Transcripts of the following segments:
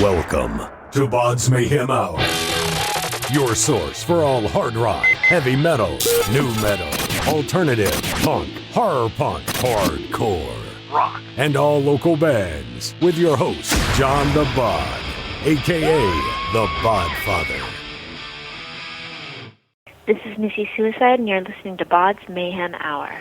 Welcome to BODS Mayhem Hour, your source for all hard rock, heavy metal, new metal, alternative, punk, horror punk, hardcore, rock, and all local bands with your host, John the Bod, aka the Bodfather. This is Missy Suicide, and you're listening to BODS Mayhem Hour.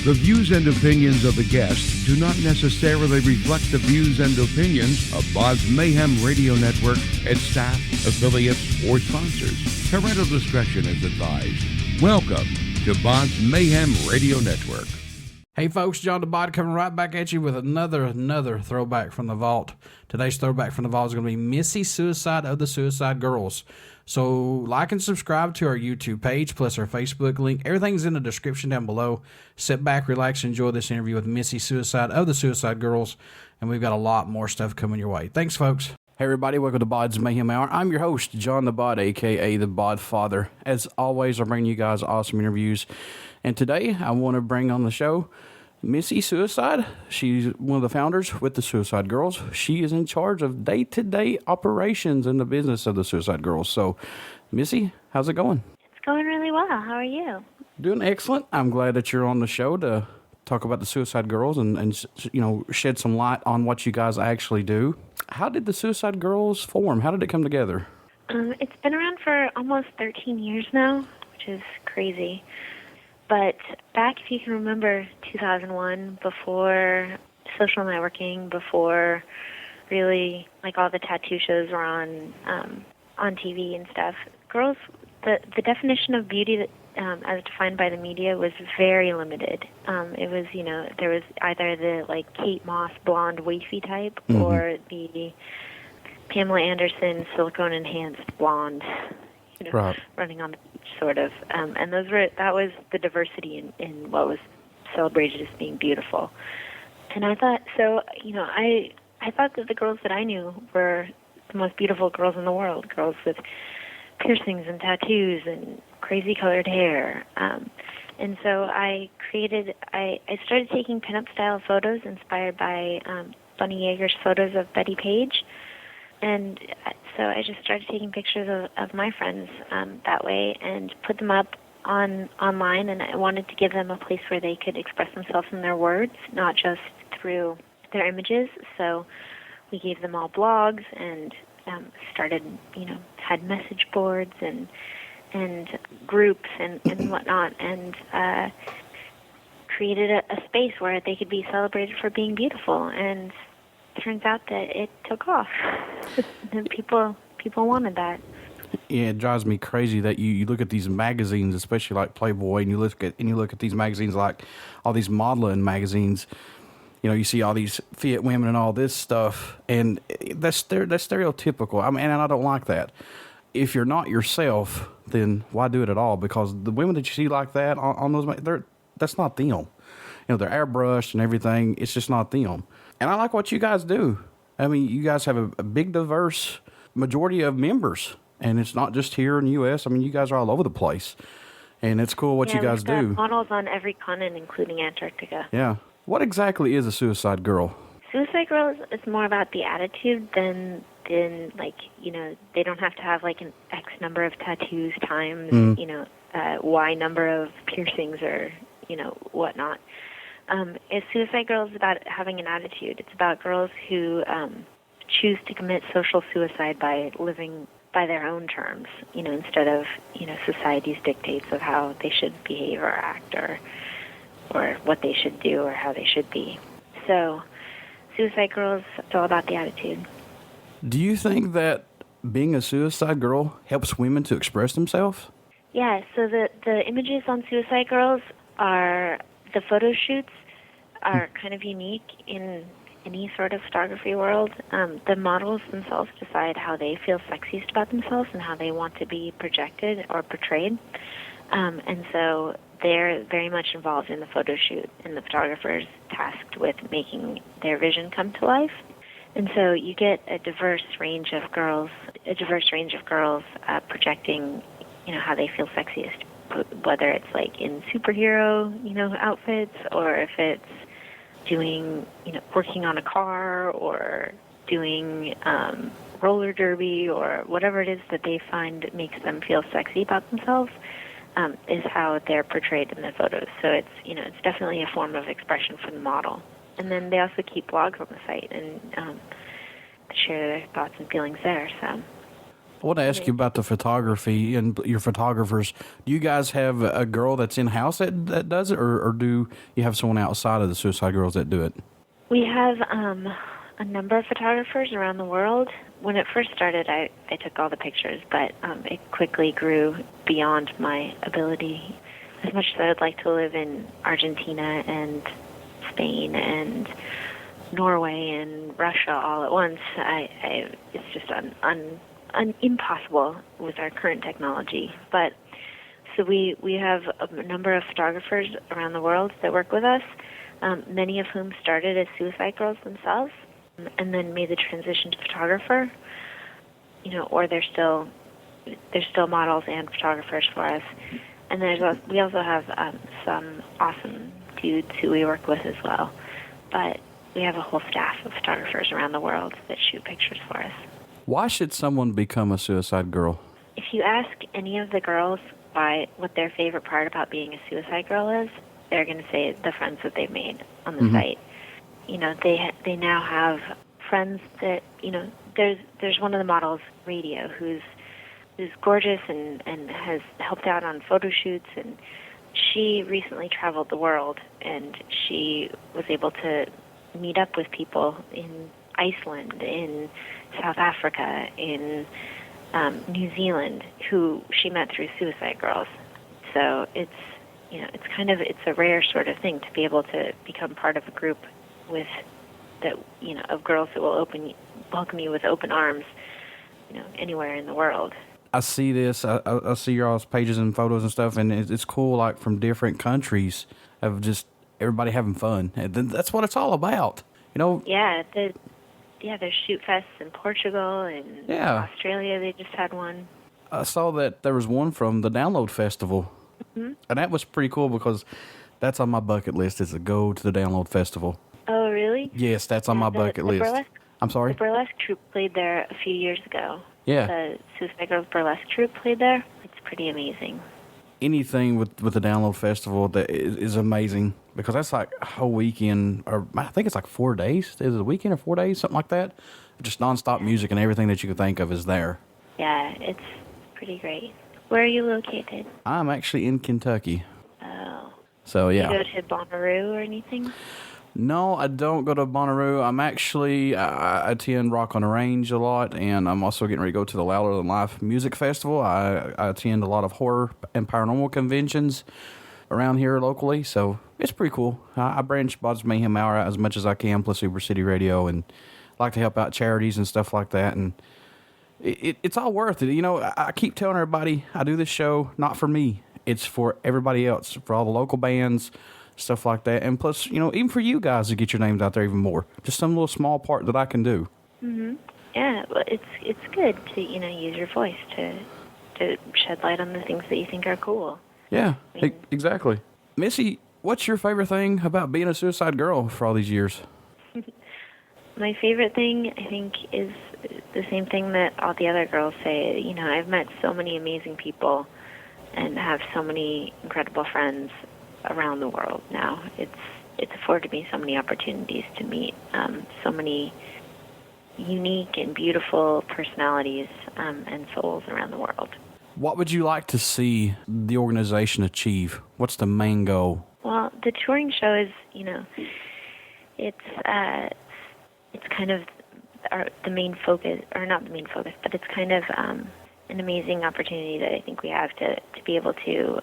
The views and opinions of the guests do not necessarily reflect the views and opinions of BODS Mayhem Radio Network, its staff, affiliates, or sponsors. Parental discretion is advised. Welcome to BODS Mayhem Radio Network. Hey folks, John the Bod coming right back at you with another throwback from the vault. Today's throwback from the vault is going to be Missy Suicide of the Suicide Girls. So like and subscribe to our YouTube page, plus our Facebook link. Everything's in the description down below. Sit back, relax, enjoy this interview with Missy Suicide of the Suicide Girls. And we've got a lot more stuff coming your way. Thanks, folks. Hey, everybody. Welcome to BODS Mayhem Hour. I'm your host, John the Bod, a.k.a. the Bodfather. As always, I bring you guys awesome interviews. And today, I want to bring on the show Missy Suicide. She's one of the founders with the Suicide Girls. She is in charge of day-to-day operations in the business of the Suicide Girls. So, Missy, how's it going? It's going really well. How are you? Doing excellent. I'm glad that you're on the show to talk about the Suicide Girls and you know, shed some light on what you guys actually do. How did the Suicide Girls form? How did it come together? It's been around for almost 13 years now, which is crazy. But back, if you can remember, 2001, before social networking, before really like all the tattoo shows were on TV and stuff, girls, the definition of beauty that, as defined by the media was very limited. It was, you know, there was either the like Kate Moss blonde wafy type or the Pamela Anderson silicone enhanced blonde, you know, right, running on the beach sort of. And that was the diversity in what was celebrated as being beautiful. And I thought, so, you know, I thought that the girls that I knew were the most beautiful girls in the world, girls with piercings and tattoos and crazy colored hair. And so I started taking pinup style photos inspired by Bunny Yeager's photos of Betty Page. And so I just started taking pictures of my friends that way and put them up online, and I wanted to give them a place where they could express themselves in their words, not just through their images. So we gave them all blogs and started, you know, had message boards and groups and whatnot, and created a space where they could be celebrated for being beautiful. And turns out that it took off. And people wanted that. Yeah, it drives me crazy that you look at these magazines, especially like Playboy, and you look at these magazines like all these modeling magazines. You know, you see all these fit women and all this stuff, and that's stereotypical. I mean, and I don't like that. If you're not yourself, then why do it at all? Because the women that you see like that on those, that's not them. You know, they're airbrushed and everything. It's just not them. And I like what you guys do. I mean, you guys have a big, diverse majority of members, and it's not just here in the U.S. I mean, you guys are all over the place, and it's cool what you guys do. We've got models on every continent, including Antarctica. Yeah. What exactly is a Suicide Girl? Suicide Girl is more about the attitude than like, you know, they don't have to have like an X number of tattoos times, you know, Y number of piercings or, you know, whatnot. Suicide Girl is about having an attitude. It's about girls who choose to commit social suicide by living by their own terms, you know, instead of, you know, society's dictates of how they should behave or act or what they should do or how they should be. So Suicide Girl is all about the attitude. Do you think that being a Suicide Girl helps women to express themselves? Yeah, so the images on Suicide Girls are, the photo shoots are kind of unique in any sort of photography world. The models themselves decide how they feel sexiest about themselves and how they want to be projected or portrayed. And so they're very much involved in the photo shoot, and the photographer's tasked with making their vision come to life. And so you get a diverse range of girls projecting, you know, how they feel sexiest, whether it's like in superhero, you know, outfits, or if it's doing, you know, working on a car, or doing roller derby or whatever it is that they find makes them feel sexy about themselves, is how they're portrayed in the photos. So it's, it's definitely a form of expression for the model. And then they also keep blogs on the site and share their thoughts and feelings there. So I want to ask you about the photography and your photographers. Do you guys have a girl that's in-house that does it, or do you have someone outside of the Suicide Girls that do it? we have a number of photographers around the world. When it first started, I took all the pictures, but it quickly grew beyond my ability. As much as I would like to live in Argentina and Spain and Norway and Russia all at once, it's just impossible with our current technology. But so we have a number of photographers around the world that work with us, many of whom started as Suicide Girls themselves and then made the transition to photographer, or they're still models and photographers for us. And then we also have some awesome dudes who we work with as well. But we have a whole staff of photographers around the world that shoot pictures for us. Why should someone become a Suicide Girl? If you ask any of the girls what their favorite part about being a Suicide Girl is, they're going to say the friends that they've made on the site. They now have friends that, there's one of the models, Radio, who's gorgeous and has helped out on photo shoots, and she recently traveled the world, and she was able to meet up with people in Iceland, in South Africa, in New Zealand, who she met through Suicide Girls. So it's a rare sort of thing to be able to become part of a group of girls that will welcome you with open arms, anywhere in the world. I see this. I see your all's pages and photos and stuff, and it's cool, like from different countries of just everybody having fun. And that's what it's all about, Yeah, there's shoot fests in Portugal and Australia. They just had one. I saw that there was one from the Download Festival, and that was pretty cool because that's on my bucket list, is to go to the Download Festival. Oh, really? Yes, that's on my bucket list. Burlesque? I'm sorry? The Burlesque troupe played there a few years ago. Yeah. The Suicide Girls Burlesque troupe played there. It's pretty amazing. Anything with the Download Festival that is amazing, because that's like a whole weekend, or I think it's like 4 days. Is it a weekend or 4 days, something like that? Just nonstop music and everything that you could think of is there. Yeah, it's pretty great. Where are you located? I'm actually in Kentucky. Oh. So, yeah. Do you go to Bonnaroo or anything? No, I don't go to Bonnaroo. I'm actually, I attend Rock on the Range a lot, and I'm also getting ready to go to the Louder Than Life Music Festival. I attend a lot of horror and paranormal conventions around here locally, so it's pretty cool. I branch BODS Mayhem Hour out as much as I can, plus Super City Radio, and like to help out charities and stuff like that, and it's all worth it. I keep telling everybody I do this show not for me. It's for everybody else, for all the local bands, stuff like that, and plus, even for you guys to get your names out there even more. Just some little small part that I can do. Mm-hmm. Yeah, well, it's good to use your voice to shed light on the things that you think are cool. Yeah, exactly. Missy, what's your favorite thing about being a Suicide Girl for all these years? My favorite thing, I think, is the same thing that all the other girls say. I've met so many amazing people and have so many incredible friends around the world now. It's afforded me so many opportunities to meet so many unique and beautiful personalities and souls around the world. What would you like to see the organization achieve? What's the main goal? Well, the touring show is, it's kind of the main focus, or not the main focus, but it's kind of an amazing opportunity that I think we have to be able to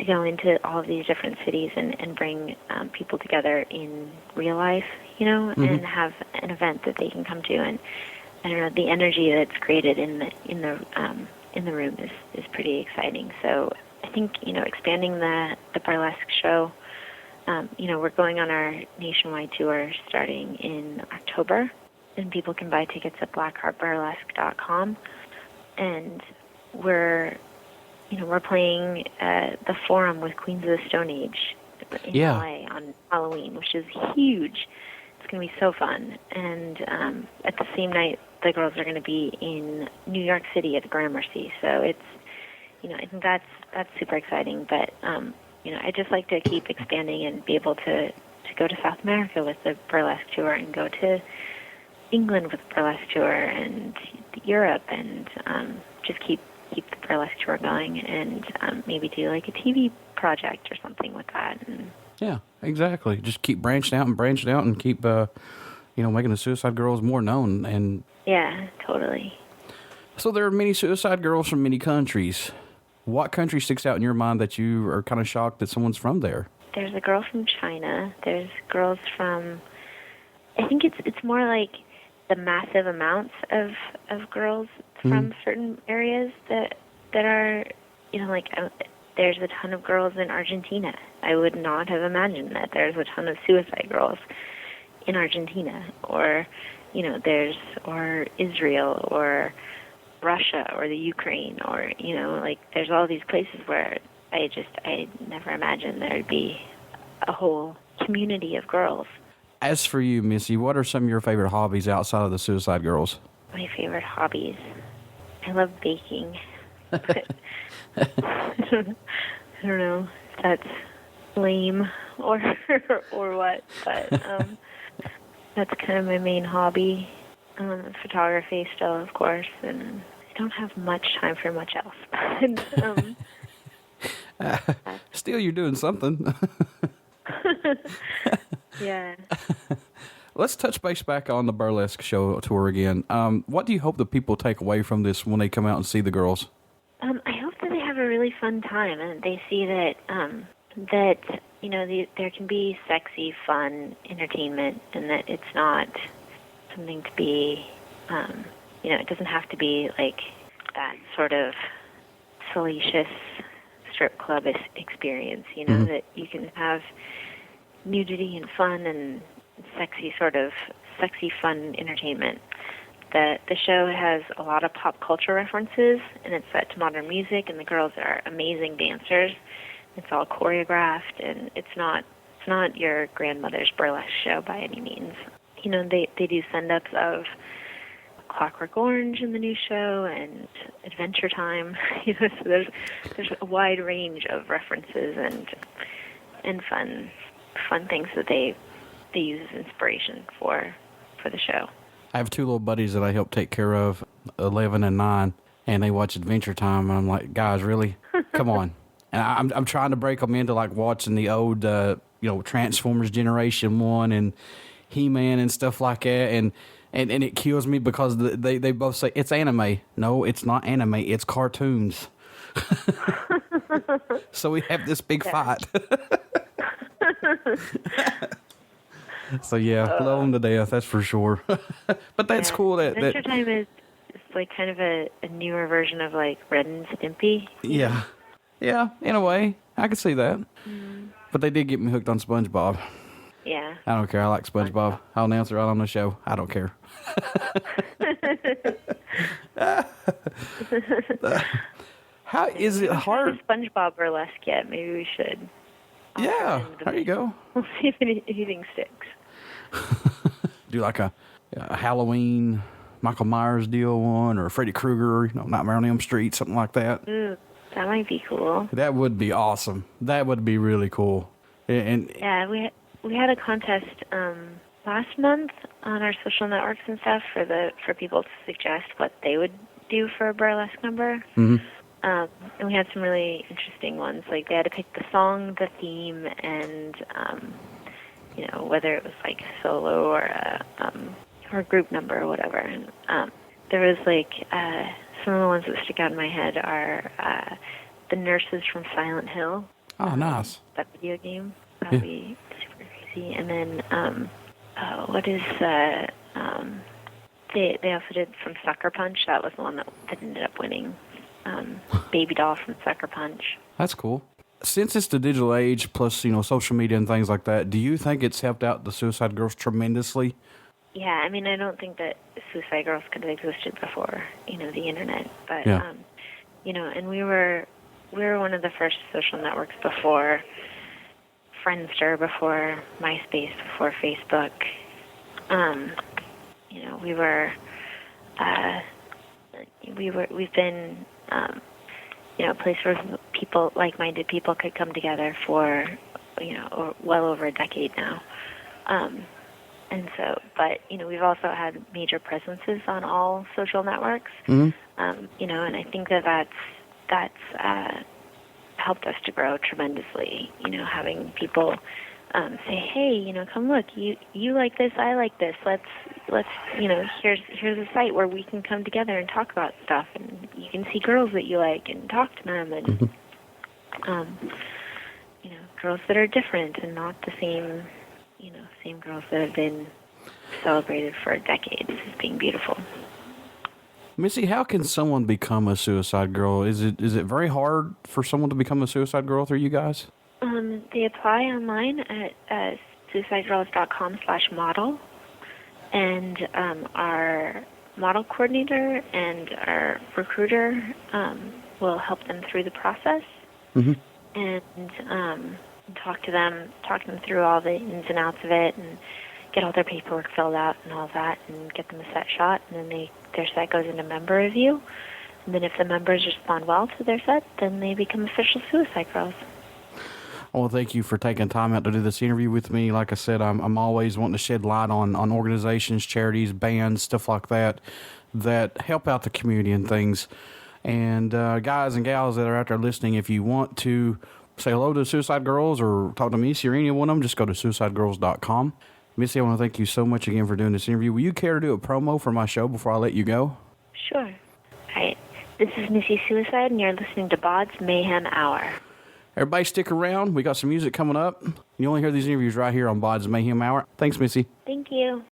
go into all of these different cities and bring people together in real life, and have an event that they can come to. And I don't know, the energy that's created in the room is pretty exciting. So I think expanding the Burlesque show. We're going on our nationwide tour starting in October, and people can buy tickets at blackheartburlesque.com. And we're playing the Forum with Queens of the Stone Age in LA on Halloween, which is huge. It's going to be so fun. And at the same night, the girls are going to be in New York City at the Gramercy. So it's, I think that's super exciting. But, I just like to keep expanding and be able to go to South America with the burlesque tour and go to England with the burlesque tour and Europe and just keep the burlesque tour going and maybe do like a TV project or something with that. And yeah, exactly. Just keep branching out and keep, making the Suicide Girls more known. And yeah, totally. So there are many Suicide Girls from many countries. What country sticks out in your mind that you are kind of shocked that someone's from there? There's a girl from China. There's girls from, I think it's more like the massive amounts of girls from certain areas that are, there's a ton of girls in Argentina. I would not have imagined that there's a ton of Suicide Girls in Argentina, or or Israel, or Russia, or the Ukraine, or there's all these places where I never imagined there'd be a whole community of girls. As for you, Missy, what are some of your favorite hobbies outside of the Suicide Girls? My favorite hobbies, I love baking. But I don't know if that's lame or what, but that's kind of my main hobby. Photography still, of course, and I don't have much time for much else. But, still, you're doing something. yeah. Let's touch base back on the Burlesque show tour again. What do you hope that people take away from this when they come out and see the girls? I hope that they have a really fun time and they see that there can be sexy, fun entertainment, and that it's not something to be, it doesn't have to be like that sort of salacious strip club experience, that you can have nudity and fun and sexy, fun entertainment. The show has a lot of pop culture references, and it's set to modern music, and the girls are amazing dancers. It's all choreographed, and it's not your grandmother's burlesque show by any means. They do send-ups of Clockwork Orange in the new show and Adventure Time. So there's a wide range of references and fun things that they use as inspiration for the show. I have two little buddies that I help take care of, 11 and 9, and they watch Adventure Time, and I'm like, guys, really? Come on. And I'm trying to break them into like watching the old, Transformers Generation 1 and He-Man and stuff like that, and it kills me because they both say, it's anime. No, it's not anime, it's cartoons. So we have this big fight. So yeah, love them to death, that's for sure. But that's cool. Adventure Time is like kind of a newer version of like Ren and Stimpy. Yeah. Yeah, in a way. I could see that. But they did get me hooked on SpongeBob. Yeah. I don't care. I like SpongeBob. I'll announce it right on the show. I don't care. How is it hard? SpongeBob burlesque yet? Maybe we should. Yeah, there you go. We'll see if anything sticks. Do like a Halloween Michael Myers deal one, or Freddy Krueger, Nightmare on Elm Street, something like that. That might be cool. That would be awesome. That would be really cool. And yeah, we had a contest last month on our social networks and stuff for people to suggest what they would do for a burlesque number. Mm-hmm. And we had some really interesting ones. Like they had to pick the song, the theme, and whether it was like solo or a group number or whatever. And there was like some of the ones that stick out in my head are the nurses from Silent Hill. Oh, nice. That video game. That would be super crazy. And then what is they also did from Sucker Punch. That was the one that ended up winning. Baby Doll from Sucker Punch. That's cool. Since it's the digital age, plus social media and things like that, do you think it's helped out the Suicide Girls tremendously? Yeah, I mean, I don't think that Suicide Girls could have existed before the internet, but yeah. And we were one of the first social networks before Friendster, before MySpace, before Facebook, You know, we've been, you know, a place where people, like-minded people, could come together for, you know, well over a decade now. And so, but, you know, we've also had major presences on all social networks, you know, and I think that's helped us to grow tremendously, you know, having people say, hey, you know, come look, you like this, I like this, let's, you know, here's a site where we can come together and talk about stuff, and you can see girls that you like and talk to them, and, you know, girls that are different and not the same, you know, same girls that have been celebrated for decades as being beautiful. Missy, how can someone become a suicide girl? Is it very hard for someone to become a suicide girl through you guys? They apply online at suicidegirls.com/model, and our model coordinator and our recruiter will help them through the process, and talk them through all the ins and outs of it, and get all their paperwork filled out and all that, and get them a set shot, and then their set goes into member review, and then if the members respond well to their set, then they become official suicide girls. Well, thank you for taking time out to do this interview with me. Like I said, I'm always wanting to shed light on organizations, charities, bands, stuff like that help out the community and things. And guys and gals that are out there listening, if you want to say hello to Suicide Girls or talk to Missy or any one of them, just go to suicidegirls.com. Missy, I want to thank you so much again for doing this interview. Will you care to do a promo for my show before I let you go? Sure. All right. This is Missy Suicide, and you're listening to BODS Mayhem Hour. Everybody stick around. We got some music coming up. You only hear these interviews right here on BODS Mayhem Hour. Thanks, Missy. Thank you.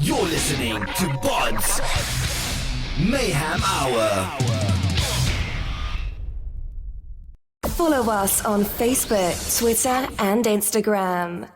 You're listening to BODS Mayhem Hour. Follow us on Facebook, Twitter, and Instagram.